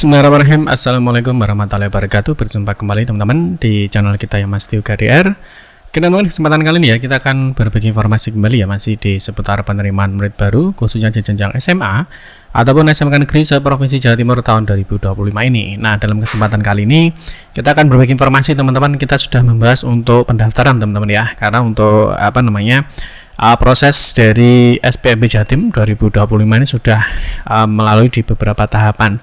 Bismillahirrahmanirrahim. Assalamualaikum warahmatullahi wabarakatuh. Berjumpa kembali teman-teman di channel kita yang Mas Tio KDR. Teman-teman, kesempatan kali ini ya kita akan berbagi informasi kembali ya, masih di seputar penerimaan murid baru khususnya di jenjang SMA ataupun SMK Negeri se-Provinsi Jawa Timur tahun 2025 ini. Nah, dalam kesempatan kali ini kita akan berbagi informasi teman-teman. Kita sudah membahas untuk pendaftaran teman-teman ya, karena untuk proses dari SPMB Jatim 2025 ini sudah melalui di beberapa tahapan.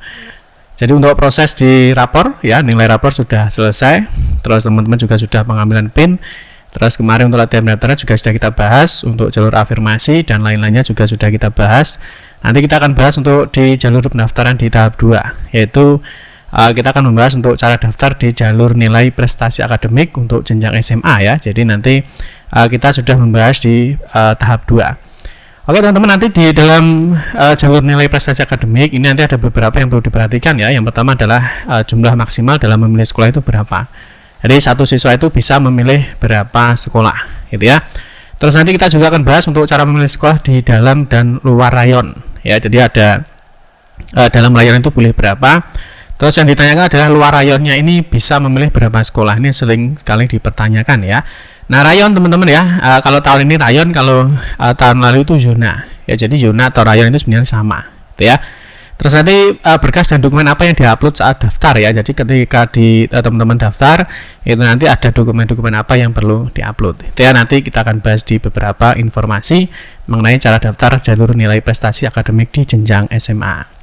Jadi untuk proses di rapor ya, nilai rapor sudah selesai. Terus teman-teman juga sudah pengambilan PIN. Terus kemarin untuk latihan pendaftaran juga sudah kita bahas. Untuk jalur afirmasi dan lain-lainnya juga sudah kita bahas. Nanti kita akan bahas untuk di jalur pendaftaran di tahap 2, yaitu kita akan membahas untuk cara daftar di jalur nilai prestasi akademik untuk jenjang SMA ya. Jadi nanti kita sudah membahas di tahap 2. Oke teman-teman, nanti di dalam jalur nilai prestasi akademik ini nanti ada beberapa yang perlu diperhatikan ya. Yang pertama adalah jumlah maksimal dalam memilih sekolah itu berapa. Jadi satu siswa itu bisa memilih berapa sekolah gitu ya. Terus nanti kita juga akan bahas untuk cara memilih sekolah di dalam dan luar rayon ya. Jadi ada dalam rayon itu boleh berapa. Terus yang ditanyakan adalah luar rayonnya ini bisa memilih berapa sekolah. Ini sering sekali dipertanyakan ya. Nah, rayon teman-teman ya, kalau tahun ini rayon, kalau tahun lalu itu zona ya. Jadi zona atau rayon itu sebenarnya sama gitu ya. Terus nanti berkas dan dokumen apa yang diupload saat daftar ya. Jadi ketika teman-teman daftar itu nanti ada dokumen-dokumen apa yang perlu diupload itu ya. Nanti kita akan bahas di beberapa informasi mengenai cara daftar jalur nilai prestasi akademik di jenjang SMA.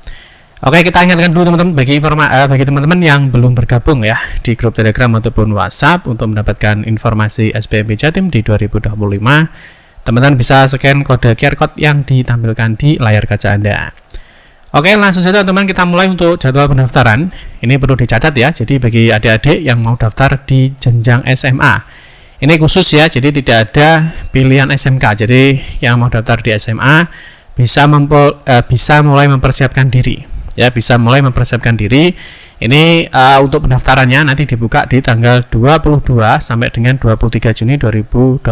Oke, kita ingatkan dulu teman-teman bagi teman-teman yang belum bergabung ya di grup Telegram ataupun WhatsApp untuk mendapatkan informasi SPMB Jatim di 2025. Teman-teman bisa scan kode QR code yang ditampilkan di layar kaca Anda. Oke, langsung saja teman-teman kita mulai untuk jadwal pendaftaran. Ini perlu dicatat ya. Jadi bagi adik-adik yang mau daftar di jenjang SMA, ini khusus ya. Jadi tidak ada pilihan SMK. Jadi yang mau daftar di SMA bisa mulai mempersiapkan diri. Ya, bisa mulai mempersiapkan diri. Ini untuk pendaftarannya nanti dibuka di tanggal 22 sampai dengan 23 Juni 2025.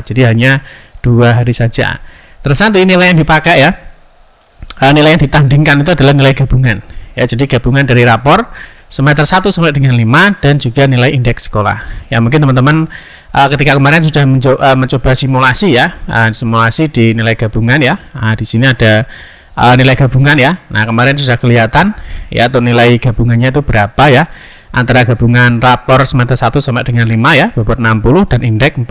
Jadi hanya 2 hari saja. Terus nanti nilai yang dipakai ya, nilai yang ditandingkan itu adalah nilai gabungan. Ya, jadi gabungan dari rapor semester 1 sampai dengan 5 dan juga nilai indeks sekolah. Ya, mungkin teman-teman ketika kemarin sudah mencoba simulasi ya, simulasi di nilai gabungan ya. Di sini ada nilai gabungan ya. Nah, kemarin sudah kelihatan ya, atau nilai gabungannya itu berapa ya, antara gabungan rapor semester 1 sampai dengan 5 ya, bobot 60 dan indeks 40,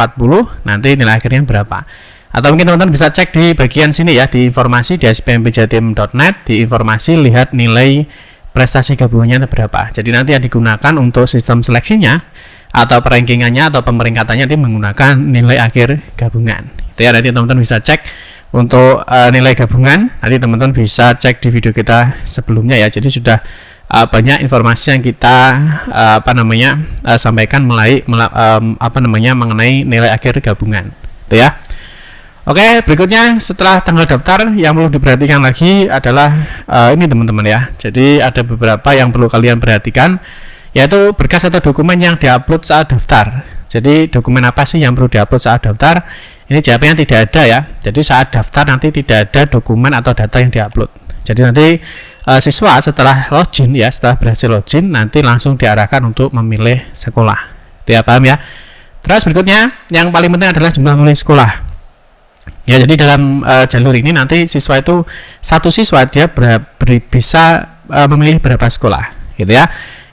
nanti nilai akhirnya berapa. Atau mungkin teman-teman bisa cek di bagian sini ya, di informasi di spmbjatim.net, di informasi lihat nilai prestasi gabungannya itu berapa. Jadi nanti yang digunakan untuk sistem seleksinya atau perankingannya atau pemeringkatannya itu menggunakan nilai akhir gabungan. Itu ya, nanti teman-teman bisa cek untuk nilai gabungan. Nanti teman-teman bisa cek di video kita sebelumnya ya. Jadi sudah banyak informasi yang kita sampaikan mengenai nilai akhir gabungan itu ya. Oke, berikutnya setelah tanggal daftar yang perlu diperhatikan lagi adalah ini teman-teman ya. Jadi ada beberapa yang perlu kalian perhatikan, yaitu berkas atau dokumen yang diupload saat daftar. Jadi dokumen apa sih yang perlu diupload saat daftar? Ini jawabannya tidak ada ya. Jadi saat daftar nanti tidak ada dokumen atau data yang diupload. Jadi nanti siswa setelah login ya, setelah berhasil login nanti langsung diarahkan untuk memilih sekolah. Tidak paham ya? Terus berikutnya yang paling penting adalah jumlah memilih sekolah. Ya, jadi dalam jalur ini nanti siswa itu satu siswa dia bisa memilih berapa sekolah, gitu ya.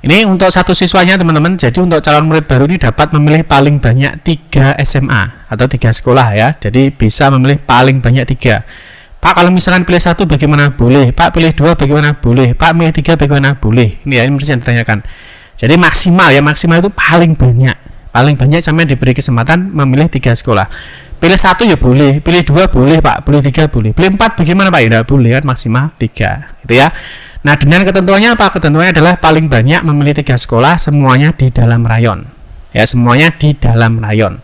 Ini untuk satu siswanya teman-teman. Jadi untuk calon murid baru ini dapat memilih paling banyak 3 SMA atau 3 sekolah ya. Jadi bisa memilih paling banyak 3. Pak, kalau misalkan pilih 1 bagaimana? Boleh. Pak, pilih 2 bagaimana? Boleh. Pak, pilih 3 bagaimana? Boleh. Ini ya, ini yang ditanyakan. Jadi maksimal ya, maksimal itu paling banyak. Paling banyak sampai diberi kesempatan memilih 3 sekolah. Pilih 1 ya boleh, pilih 2 boleh Pak, pilih 3 boleh. Pilih 4 bagaimana Pak? Ya tidak boleh kan, maksimal 3. Gitu ya. Nah, dengan ketentuannya apa? Ketentuannya adalah paling banyak memilih 3 sekolah, semuanya di dalam rayon. Ya, semuanya di dalam rayon.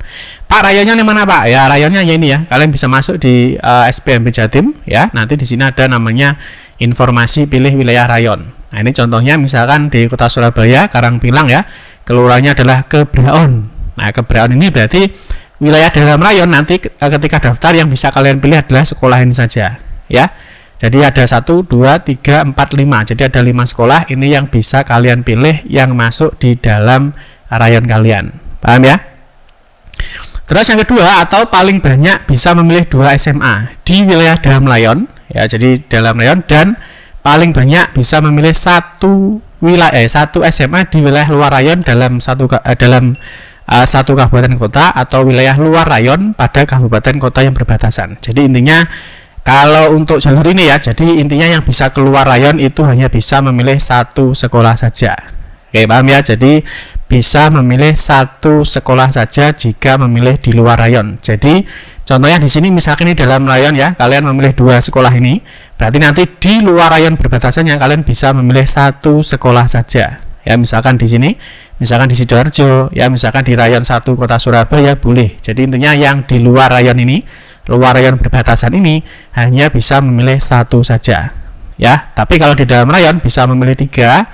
Pak, rayonnya di mana Pak? Ya, rayonnya ya ini ya. Kalian bisa masuk di SPMB Jatim ya. Nanti di sini ada namanya informasi pilih wilayah rayon. Nah, ini contohnya misalkan di Kota Surabaya, Karangpilang ya. Kelurahannya adalah Kebraon. Nah, Kebraon ini berarti wilayah dalam rayon. Nanti ketika daftar yang bisa kalian pilih adalah sekolah ini saja ya. Jadi ada 1, 2, 3, 4, 5. Jadi ada 5 sekolah ini yang bisa kalian pilih yang masuk di dalam rayon kalian. Paham ya? Terus yang kedua, atau paling banyak bisa memilih 2 SMA di wilayah dalam rayon. Ya, jadi dalam rayon, dan paling banyak bisa memilih satu SMA di wilayah luar rayon dalam satu kabupaten kota atau wilayah luar rayon pada kabupaten kota yang berbatasan. Jadi intinya kalau untuk jalur ini ya, jadi intinya yang bisa keluar rayon itu hanya bisa memilih satu sekolah saja. Oke, paham ya? Jadi bisa memilih satu sekolah saja jika memilih di luar rayon. Jadi contohnya di sini misalkan ini dalam rayon ya, kalian memilih 2 sekolah ini, berarti nanti di luar rayon berbatasannya kalian bisa memilih satu sekolah saja. Ya, misalkan di sini, misalkan di Sidoarjo, ya misalkan di rayon 1 kota Surabaya boleh. Jadi intinya yang di luar rayon ini, luar rayon berbatasan ini hanya bisa memilih satu saja. Ya, tapi kalau di dalam rayon bisa memilih 3,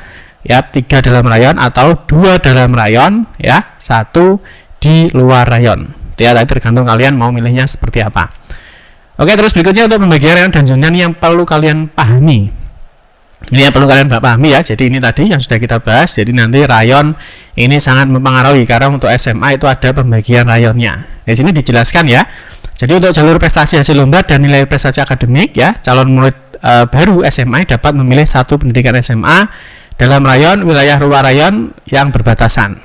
ya 3 dalam rayon atau 2 dalam rayon, ya 1 di luar rayon. Ya, tergantung kalian mau milihnya seperti apa. Oke, terus berikutnya untuk pembagian rayon dan zona yang perlu kalian pahami. Ini yang perlu kalian pahami ya. Jadi ini tadi yang sudah kita bahas. Jadi nanti rayon ini sangat mempengaruhi karena untuk SMA itu ada pembagian rayonnya. Di sini dijelaskan ya. Jadi untuk jalur prestasi hasil lomba dan nilai prestasi akademik ya, calon murid baru SMA dapat memilih satu pendidikan SMA dalam rayon wilayah luar rayon yang berbatasan.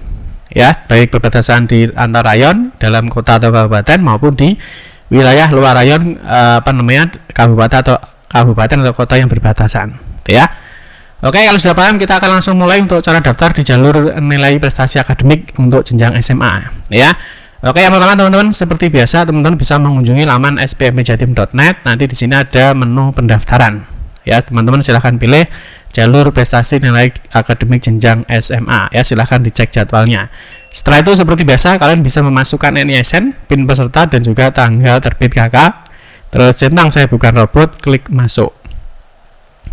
Ya, baik berbatasan di antar rayon dalam kota atau kabupaten maupun di wilayah luar rayon kabupaten atau kota yang berbatasan. Ya. Oke, kalau sudah paham kita akan langsung mulai untuk cara daftar di jalur nilai prestasi akademik untuk jenjang SMA. Ya. Oke, yang pertama teman-teman seperti biasa teman-teman bisa mengunjungi laman spmpjatim.net. Nanti di sini ada menu pendaftaran. Ya, teman-teman silahkan pilih jalur prestasi nilai akademik jenjang SMA. Ya, silahkan dicek jadwalnya. Setelah itu seperti biasa kalian bisa memasukkan NISN, PIN peserta dan juga tanggal terbit KK. Terus centang saya bukan robot, klik masuk.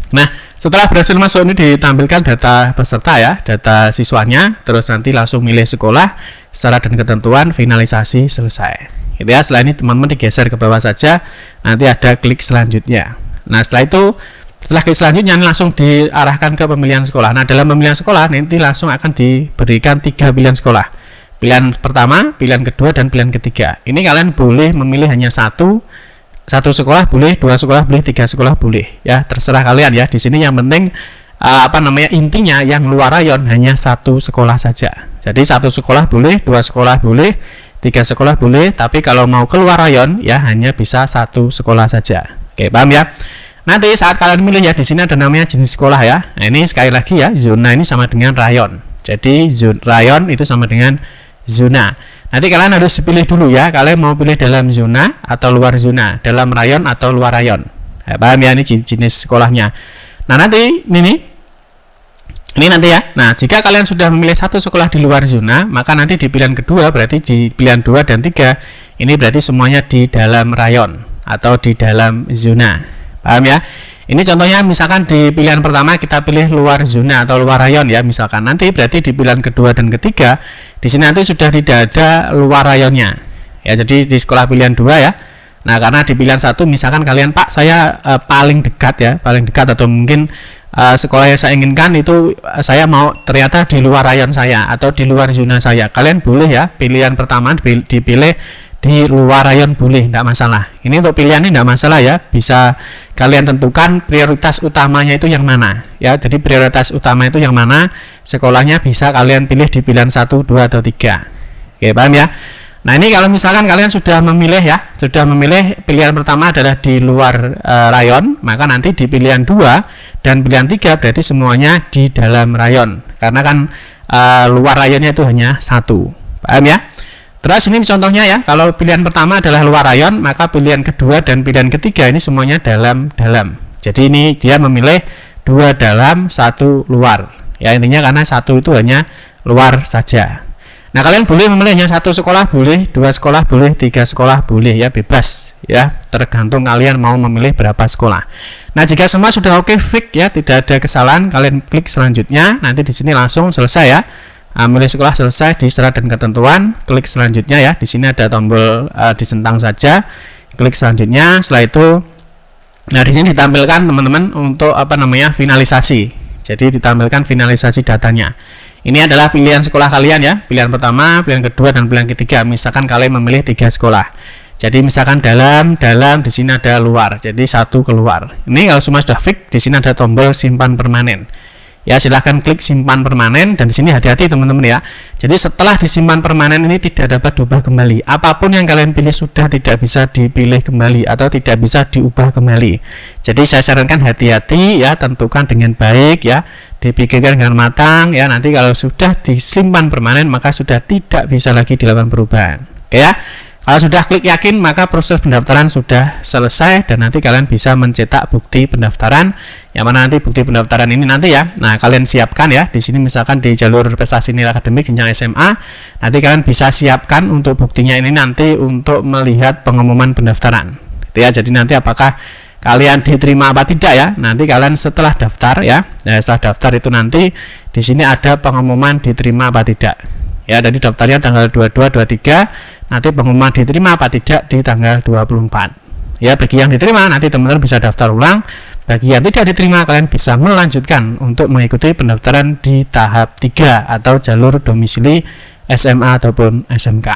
Nah, setelah berhasil masuk ini ditampilkan data peserta ya, data siswanya, terus nanti langsung milih sekolah, syarat dan ketentuan, finalisasi, selesai. Gitu ya. Setelah ini teman-teman digeser ke bawah saja, nanti ada klik selanjutnya. Nah, setelah klik selanjutnya langsung diarahkan ke pemilihan sekolah. Nah, dalam pemilihan sekolah nanti langsung akan diberikan 3 pilihan sekolah. Pilihan pertama, pilihan kedua, dan pilihan ketiga. Ini kalian boleh memilih hanya satu sekolah boleh, 2 sekolah boleh, 3 sekolah boleh, ya terserah kalian ya. Di sini yang penting intinya yang luar rayon hanya 1 sekolah saja. Jadi 1 sekolah boleh, 2 sekolah boleh, 3 sekolah boleh, tapi kalau mau keluar rayon ya hanya bisa 1 sekolah saja. Oke, paham ya? Nanti saat kalian milih ya, di sini ada namanya jenis sekolah ya. Nah, ini sekali lagi ya, zona ini sama dengan rayon. Jadi rayon itu sama dengan zona. Nanti kalian harus pilih dulu ya, kalian mau pilih dalam zona atau luar zona, dalam rayon atau luar rayon. Nah, paham ya, ini jenis sekolahnya. Nah, nanti ini nanti ya. Nah, jika kalian sudah memilih 1 sekolah di luar zona, maka nanti di pilihan kedua, berarti di pilihan 2 dan 3, ini berarti semuanya di dalam rayon atau di dalam zona. Paham ya? Ini contohnya misalkan di pilihan pertama kita pilih luar zona atau luar rayon ya, misalkan nanti berarti di pilihan kedua dan ketiga di sini nanti sudah tidak ada luar rayonnya. Ya, jadi di sekolah pilihan 2 ya. Nah, karena di pilihan 1 misalkan kalian Pak saya paling dekat atau mungkin sekolah yang saya inginkan itu saya mau ternyata di luar rayon saya atau di luar zona saya. Kalian boleh ya, pilihan pertama dipilih di luar rayon boleh, tidak masalah. Ini untuk pilihan ini tidak masalah ya, bisa kalian tentukan prioritas utamanya itu yang mana ya. Jadi prioritas utama itu yang mana, sekolahnya bisa kalian pilih di pilihan 1, 2, atau 3. Oke, paham ya? Nah, ini kalau misalkan kalian sudah memilih pilihan pertama adalah di luar rayon, maka nanti di pilihan 2 dan pilihan 3 berarti semuanya di dalam rayon, karena kan luar rayonnya itu hanya 1. Paham ya? Terus ini contohnya ya, kalau pilihan pertama adalah luar rayon, maka pilihan kedua dan pilihan ketiga ini semuanya dalam. Jadi ini dia memilih 2 dalam 1 luar. Ya, intinya karena 1 itu hanya luar saja. Nah, kalian boleh memilih hanya 1 sekolah boleh, 2 sekolah boleh, 3 sekolah boleh ya, bebas ya, tergantung kalian mau memilih berapa sekolah. Nah, jika semua sudah oke, fix ya, tidak ada kesalahan, kalian klik selanjutnya. Nanti di sini langsung selesai ya. Milih sekolah selesai, di syarat dan ketentuan, klik selanjutnya ya. Di sini ada tombol disentang saja, klik selanjutnya. Setelah itu Nah, di sini ditampilkan teman-teman untuk finalisasi. Jadi ditampilkan finalisasi datanya. Ini adalah pilihan sekolah kalian ya. Pilihan pertama, pilihan kedua, dan pilihan ketiga. Misalkan kalian memilih 3 sekolah. Jadi misalkan dalam, di sini ada luar. Jadi 1 keluar. Ini kalau semua sudah fix, di sini ada tombol simpan permanen. Ya, silahkan klik simpan permanen, dan di sini hati-hati teman-teman ya. Jadi setelah disimpan permanen ini tidak dapat diubah kembali. Apapun yang kalian pilih sudah tidak bisa dipilih kembali atau tidak bisa diubah kembali. Jadi saya sarankan hati-hati ya, tentukan dengan baik ya, dipikirkan dengan matang ya. Nanti kalau sudah disimpan permanen maka sudah tidak bisa lagi dilakukan perubahan. Oke ya. Kalau sudah klik yakin, maka proses pendaftaran sudah selesai dan nanti kalian bisa mencetak bukti pendaftaran. Yang mana nanti bukti pendaftaran ini nanti ya. Nah, kalian siapkan ya. Di sini misalkan di jalur prestasi nilai akademik jenjang SMA, nanti kalian bisa siapkan untuk buktinya ini nanti untuk melihat pengumuman pendaftaran. Gitu ya. Jadi nanti apakah kalian diterima apa tidak ya. Nanti kalian setelah daftar ya. Nah, setelah daftar itu nanti di sini ada pengumuman diterima apa tidak. Ya, jadi daftarnya tanggal 22, 23, nanti pengumuman diterima apa tidak di tanggal 24. Ya, bagi yang diterima nanti teman-teman bisa daftar ulang. Bagi yang tidak diterima, kalian bisa melanjutkan untuk mengikuti pendaftaran di tahap 3 atau jalur domisili SMA ataupun SMK.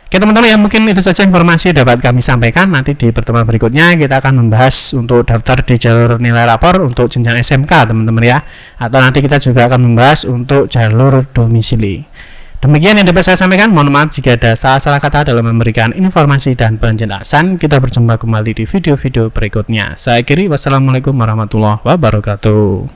Oke teman-teman ya, mungkin itu saja informasi yang dapat kami sampaikan. Nanti di pertemuan berikutnya kita akan membahas untuk daftar di jalur nilai rapor untuk jenjang SMK teman-teman ya. Atau nanti kita juga akan membahas untuk jalur domisili. Demikian yang dapat saya sampaikan. Mohon maaf jika ada salah-salah kata dalam memberikan informasi dan penjelasan. Kita berjumpa kembali di video-video berikutnya. Saya akhiri, wassalamualaikum warahmatullahi wabarakatuh.